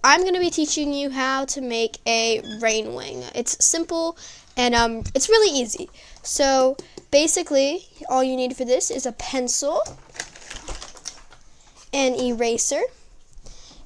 I'm going to be teaching you how to make a rain wing. It's simple and it's really easy. So basically, all you need for this is a pencil, an eraser,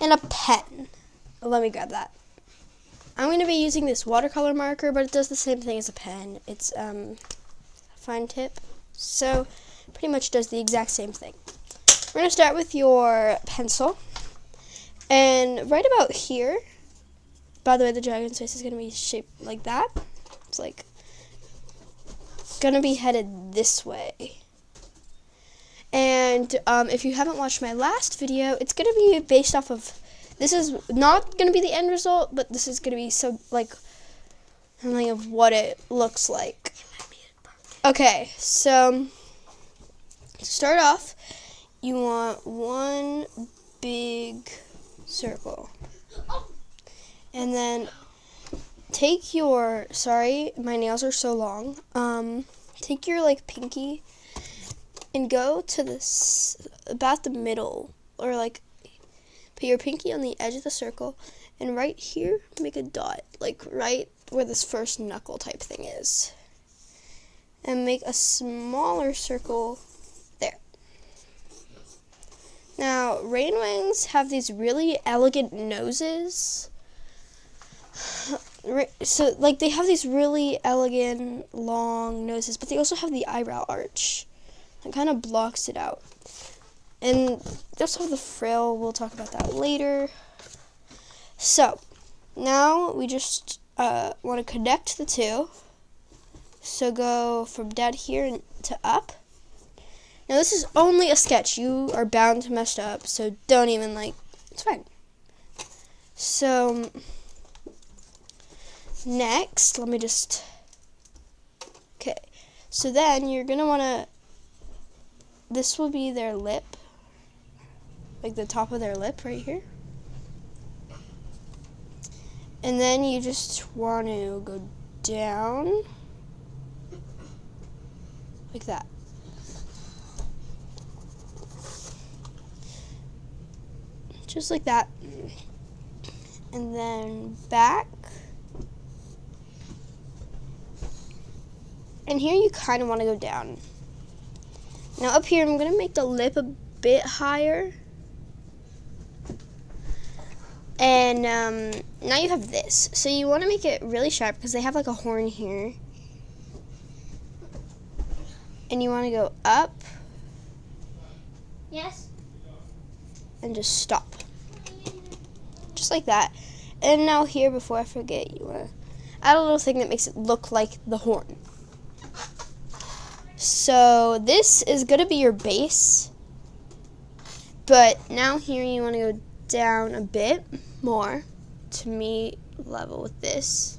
and a pen. Let me grab that. I'm going to be using this watercolor marker, but it does the same thing as a pen. It's a fine tip, so pretty much does the exact same thing. We're going to start with your pencil. And right about here, by the way, the dragon's face is going to be shaped like that. It's like going to be headed this way. And if you haven't watched my last video, it's going to be based off of, this is not going to be the end result, but this is going to be some, like, something of what it looks like. Okay, so to start off, you want one big circle, and then take your, sorry, my nails are so long, take your like pinky and go to this, about the middle, or like put your pinky on the edge of the circle, and right here make a dot, like right where this first knuckle type thing is, and make a smaller circle there. Now, rainwings have these really elegant noses. So, like, they have these really elegant, long noses, but they also have the eyebrow arch. It kind of blocks it out. And they also have the frill. We'll talk about that later. So, now we just want to connect the two. So, go from down here to up. Now, this is only a sketch. You are bound to mess up, so don't even, like, it's fine. So, next, let me just, okay. So then, you're going to want to, this will be their lip, like the top of their lip right here. And then you just want to go down, like that. Just like that, and then back, and here you kind of want to go down. Now up here I'm going to make the lip a bit higher, and now you have this, so you want to make it really sharp because they have like a horn here, and you want to go up, yes, and just stop. Just like that. And now here, before I forget, you want to add a little thing that makes it look like the horn. So this is going to be your base. But now here you want to go down a bit more to meet level with this.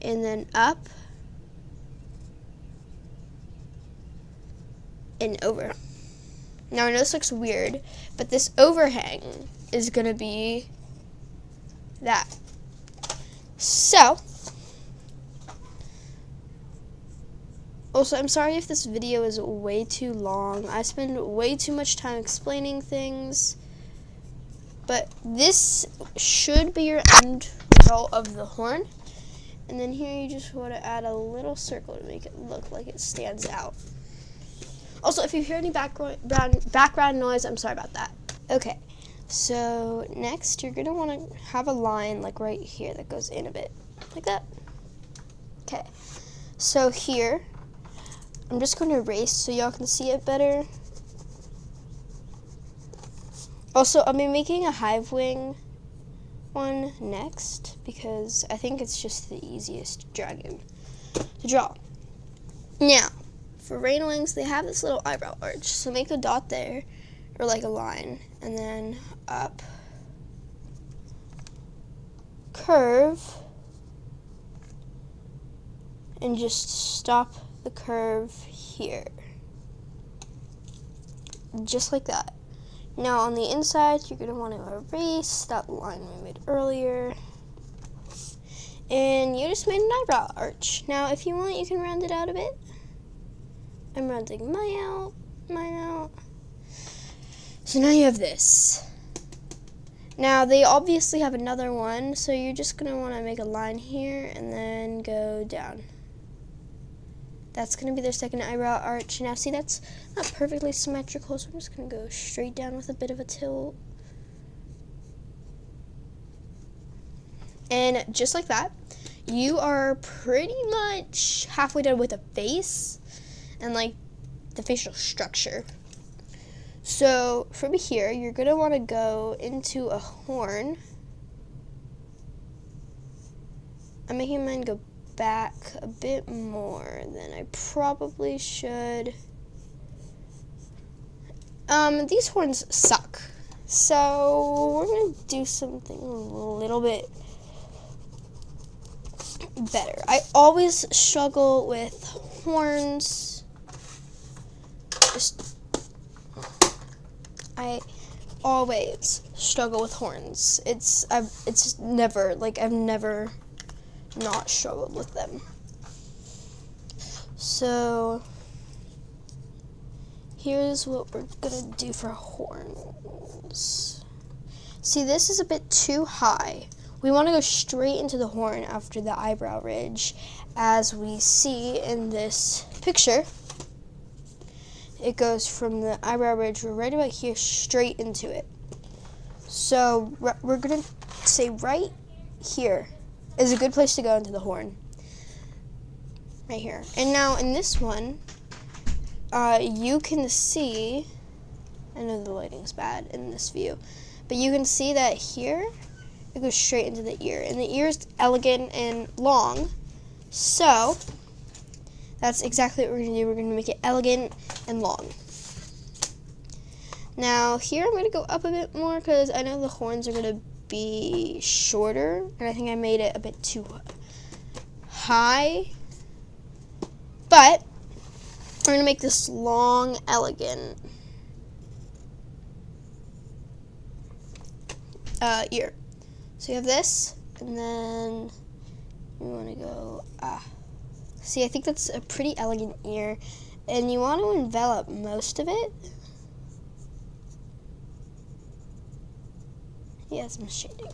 And then up. And over. Now I know this looks weird, but this overhang is going to be that. So, also I'm sorry if this video is way too long. I spend way too much time explaining things, but this should be your end result of the horn. And then here you just want to add a little circle to make it look like it stands out. Also, if you hear any background noise, I'm sorry about that. Okay, so next you're going to want to have a line like right here that goes in a bit, like that. Okay, so here, I'm just going to erase so y'all can see it better. Also, I'll be making a hive wing one next because I think it's just the easiest dragon to draw. Now, for rain wings, they have this little eyebrow arch, so make a dot there, or like a line, and then up, curve, and just stop the curve here, just like that. Now on the inside, you're going to want to erase that line we made earlier, and you just made an eyebrow arch. Now if you want, you can round it out a bit. I'm rounding mine out. So now you have this. Now they obviously have another one, so you're just gonna want to make a line here and then go down. That's gonna be their second eyebrow arch. Now see, that's not perfectly symmetrical, so I'm just gonna go straight down with a bit of a tilt. And just like that, you are pretty much halfway done with a face and like the facial structure. So from here, you're gonna want to go into a horn. I'm making mine go back a bit more than I probably should. These horns suck, so we're gonna do something a little bit better. I always struggle with horns. I always struggle with horns. It's never, like, I've never not struggled with them. So here's what we're gonna do for horns. See, this is a bit too high. We want to go straight into the horn after the eyebrow ridge, as we see in this picture. It goes from the eyebrow ridge right about here straight into it. So we're gonna say right here is a good place to go into the horn. Right here. And now in this one, you can see, I know the lighting's bad in this view, but you can see that here, it goes straight into the ear. And the ear is elegant and long, so that's exactly what we're going to do. We're going to make it elegant and long. Now here I'm going to go up a bit more because I know the horns are going to be shorter, and I think I made it a bit too high. But we're going to make this long, elegant ear. So you have this, and then you want to go, see, I think that's a pretty elegant ear, and you want to envelop most of it. Yeah, some shading.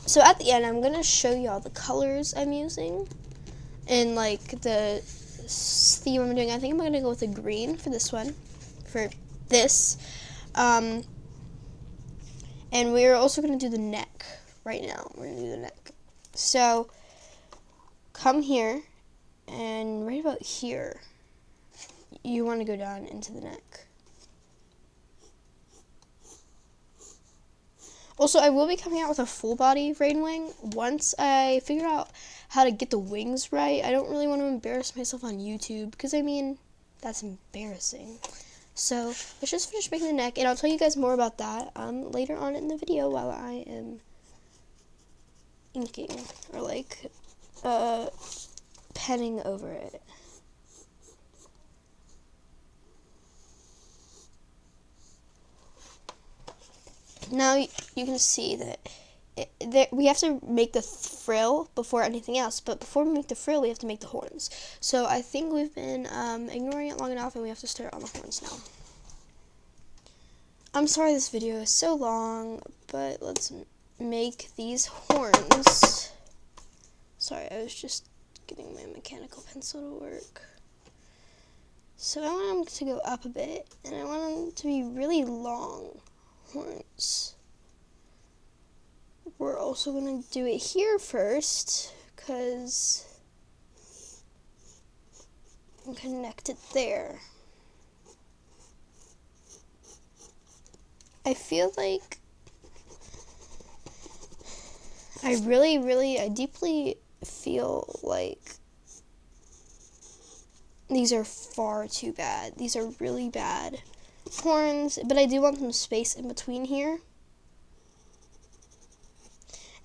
So at the end, I'm going to show you all the colors I'm using and like the theme I'm doing. I think I'm going to go with a green for this one, for this. And we're also going to do the neck right now. We're going to do the neck. So come here, and right about here, you want to go down into the neck. Also, I will be coming out with a full body Rainwing once I figure out how to get the wings right. I don't really want to embarrass myself on YouTube because, I mean, that's embarrassing. So let's just finish making the neck, and I'll tell you guys more about that later on in the video while I am inking or like penning over it. Now you can see that we have to make the frill before anything else, but before we make the frill, we have to make the horns. So I think we've been ignoring it long enough, and we have to start on the horns now. I'm sorry this video is so long, but let's make these horns. Sorry, I was just getting my mechanical pencil to work. So I want them to go up a bit, and I want them to be really long horns. We're also going to do it here first, because connect it there. I feel like I deeply feel like these are far too bad. These are really bad horns, but I do want some space in between here.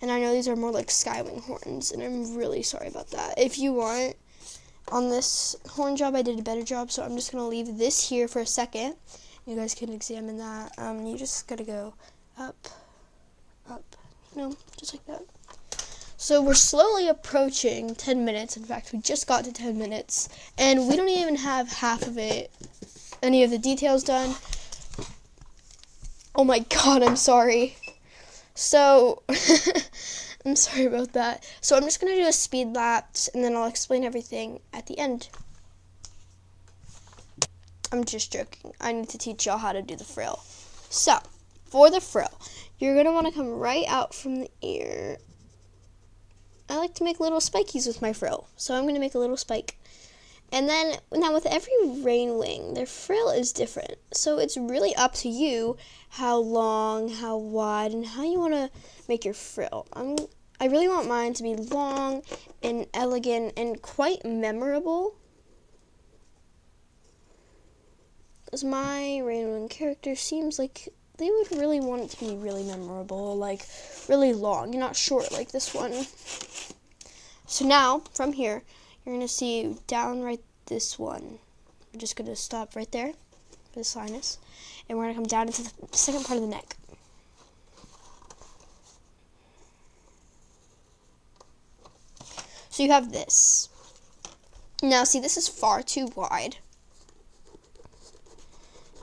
And I know these are more like skywing horns, and I'm really sorry about that. If you want, on this horn job, I did a better job, so I'm just going to leave this here for a second. You guys can examine that. You just got to go up, just like that. So we're slowly approaching 10 minutes. In fact, we just got to 10 minutes, and we don't even have half of it, any of the details done. Oh my god, I'm sorry. So, I'm sorry about that. So I'm just going to do a speed lapse, and then I'll explain everything at the end. I'm just joking. I need to teach y'all how to do the frill. So, for the frill, you're going to want to come right out from the ear. I like to make little spikies with my frill, so I'm going to make a little spike. And then, now with every rainwing, their frill is different. So it's really up to you how long, how wide, and how you want to make your frill. I really want mine to be long and elegant and quite memorable. Because my rainwing character seems like they would really want it to be really memorable, like really long, not short like this one. So now, from here, you're going to see down right this one. I'm just going to stop right there for the sinus. And we're going to come down into the second part of the neck. So you have this. Now, see, this is far too wide.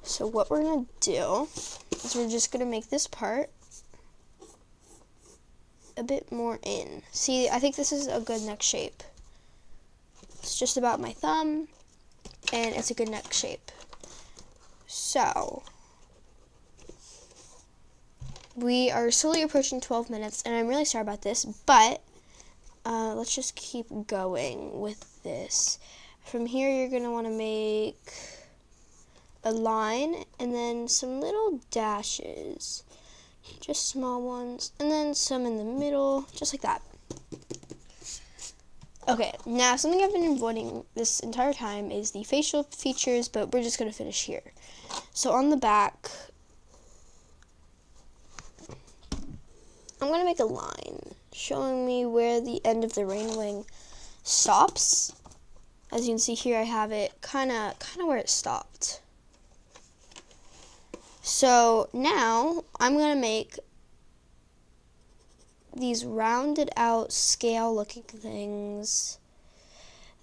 So what we're going to do is we're just going to make this part a bit more in. See, I think this is a good neck shape. It's just about my thumb, and it's a good neck shape. So, we are slowly approaching 12 minutes, and I'm really sorry about this, but let's just keep going with this. From here, you're going to want to make a line, and then some little dashes, just small ones, and then some in the middle, just like that. Okay, now something I've been avoiding this entire time is the facial features, but we're just going to finish here. So on the back, I'm going to make a line showing me where the end of the rainwing stops. As you can see here, I have it kind of where it stopped. So now I'm going to make these rounded out scale looking things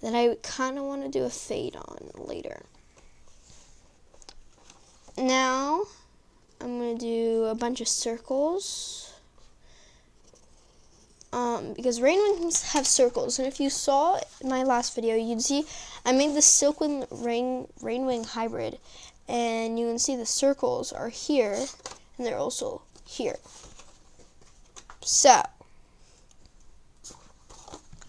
that I kind of want to do a fade on later. Now I'm going to do a bunch of circles because rainwings have circles, and if you saw in my last video, you'd see I made the silkwind rainwing hybrid, and you can see the circles are here and they're also here. So,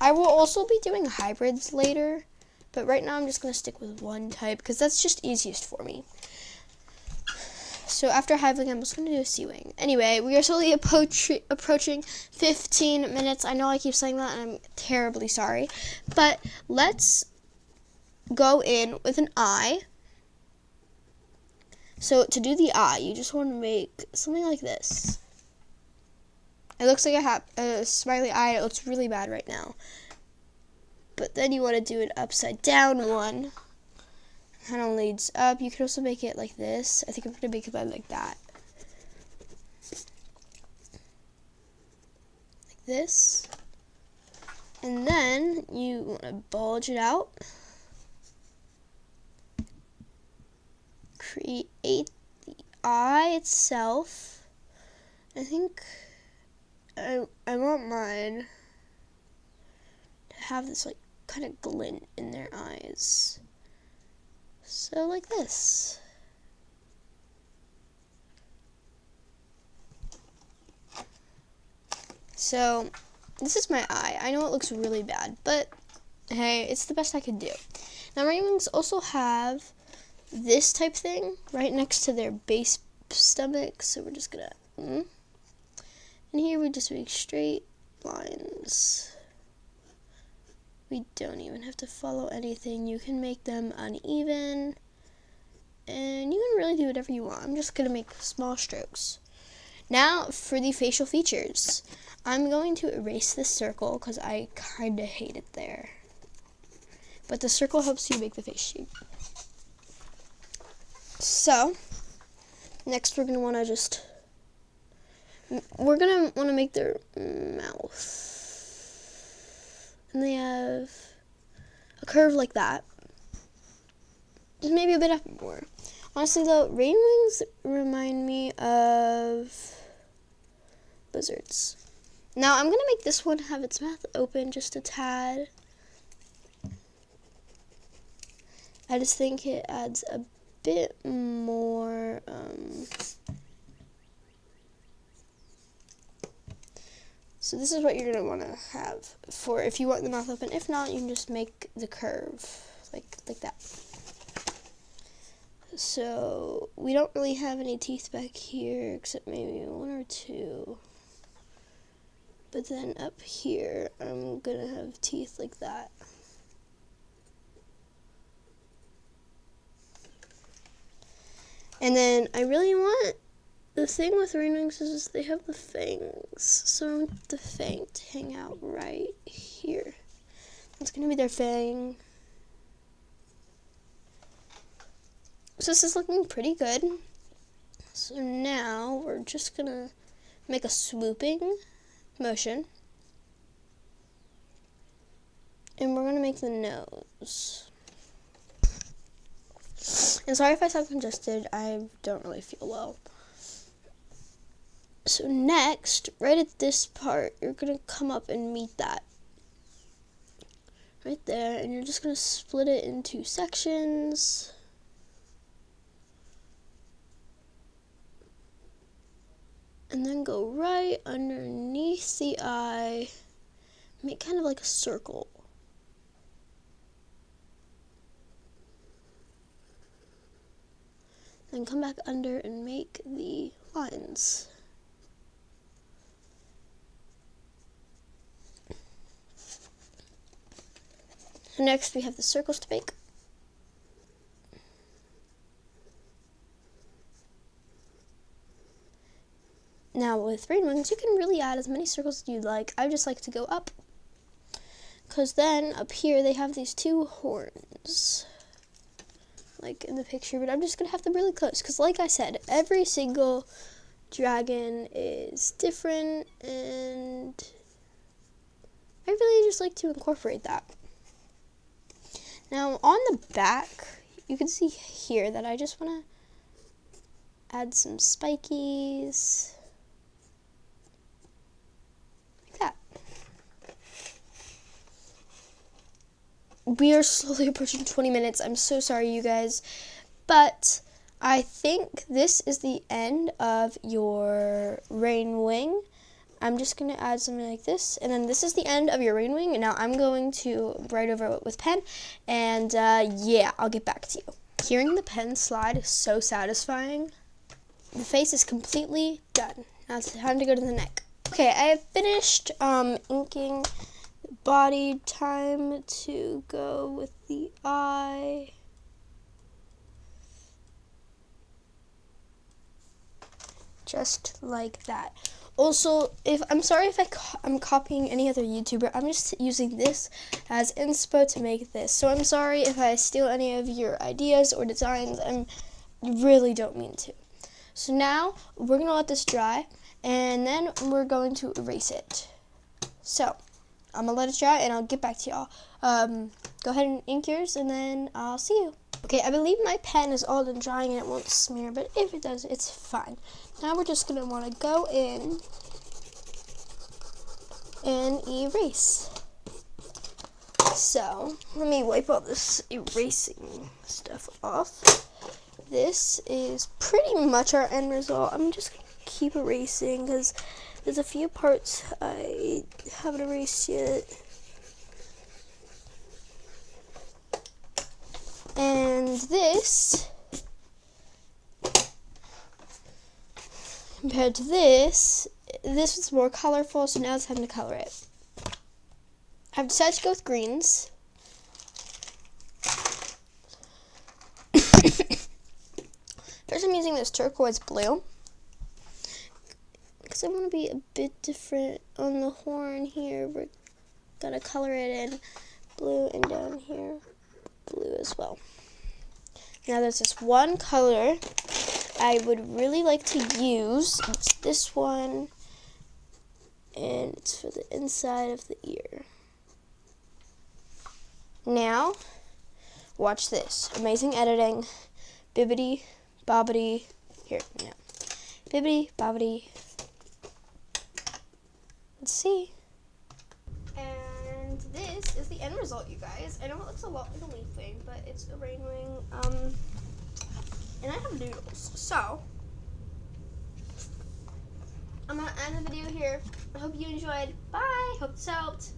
I will also be doing hybrids later, but right now I'm just going to stick with one type because that's just easiest for me. So after hybriding, I'm just going to do a C-wing. Anyway, we are slowly approaching 15 minutes. I know I keep saying that, and I'm terribly sorry. But let's go in with an eye. So to do the eye, you just want to make something like this. It looks like I have a smiley eye. It looks really bad right now. But then you want to do an upside down one. Kind of leads up. You can also make it like this. I think I'm going to make it like that. Like this. And then you want to bulge it out. Create the eye itself. I think I want mine to have this like kind of glint in their eyes. So like this. So this is my eye. I know it looks really bad, but hey, it's the best I could do. Now rainwings also have this type thing right next to their base stomach, so we're just gonna and here we just make straight lines. We don't even have to follow anything. You can make them uneven, and you can really do whatever you want. I'm just gonna make small strokes. Now for the facial features, I'm going to erase this circle because I kind of hate it there, but the circle helps you make the face shape. So next we're gonna want to make their mouth. And they have a curve like that. Just maybe a bit up more. Honestly though, rainwings remind me of buzzards. Now I'm gonna make this one have its mouth open just a tad. I just think it adds a bit more so this is what you're gonna want to have for if you want the mouth open. If not, you can just make the curve like that. So we don't really have any teeth back here except maybe one or two. But then up here, I'm gonna have teeth like that. And then I really want, the thing with rainwings is they have the fangs. So I want the fang to hang out right here. That's gonna be their fang. So this is looking pretty good. So now we're just gonna make a swooping motion. And we're gonna make the nose. And sorry if I sound congested, I don't really feel well. So next, right at this part, you're gonna come up and meet that. Right there, and you're just gonna split it into sections. And then go right underneath the eye, make kind of like a circle. Then come back under and make the lines. Next we have the circles to make. Now with rainwings, you can really add as many circles as you'd like. I just like to go up, because then up here they have these two horns, like in the picture, but I'm just gonna have them really close, because like I said, every single dragon is different, and I really just like to incorporate that. Now on the back, you can see here that I just want to add some spikies. We are slowly approaching 20 minutes. I'm so sorry, you guys. But I think this is the end of your rainwing. I'm just going to add something like this. And then this is the end of your rainwing. And now I'm going to write over it with pen. And yeah, I'll get back to you. Hearing the pen slide is so satisfying. The face is completely done. Now it's time to go to the neck. Okay, I have finished inking body. Time to go with the eye. Just like that. Also, I'm sorry if I'm copying any other YouTuber. I'm just using this as inspo to make this. So I'm sorry if I steal any of your ideas or designs. I really don't mean to. So now we're gonna let this dry, and then we're going to erase it. So I'm gonna let it dry, and I'll get back to y'all. Go ahead and ink yours, and then I'll see you. Okay, I believe my pen is all done drying and it won't smear, but if it does, it's fine. Now we're just gonna want to go in and erase. So let me wipe all this erasing stuff off. This is pretty much our end result. I'm just gonna keep erasing because there's a few parts I haven't erased yet. And this, compared to this is more colorful, so now it's time to color it. I've decided to go with greens. First I'm using this turquoise blue, because I want to be a bit different on the horn here. We're gonna color it in blue, and down here blue as well. Now there's this one color I would really like to use. It's this one, and it's for the inside of the ear. Now, watch this. Amazing editing. Bibbidi, bobbidi. Here, no. Bibbidi, bobbidi. Let's see. And this is the end result, you guys. I know it looks a lot like a leaf wing, but it's a rainwing. And I have noodles. So, I'm going to end the video here. I hope you enjoyed. Bye. Hope this helped.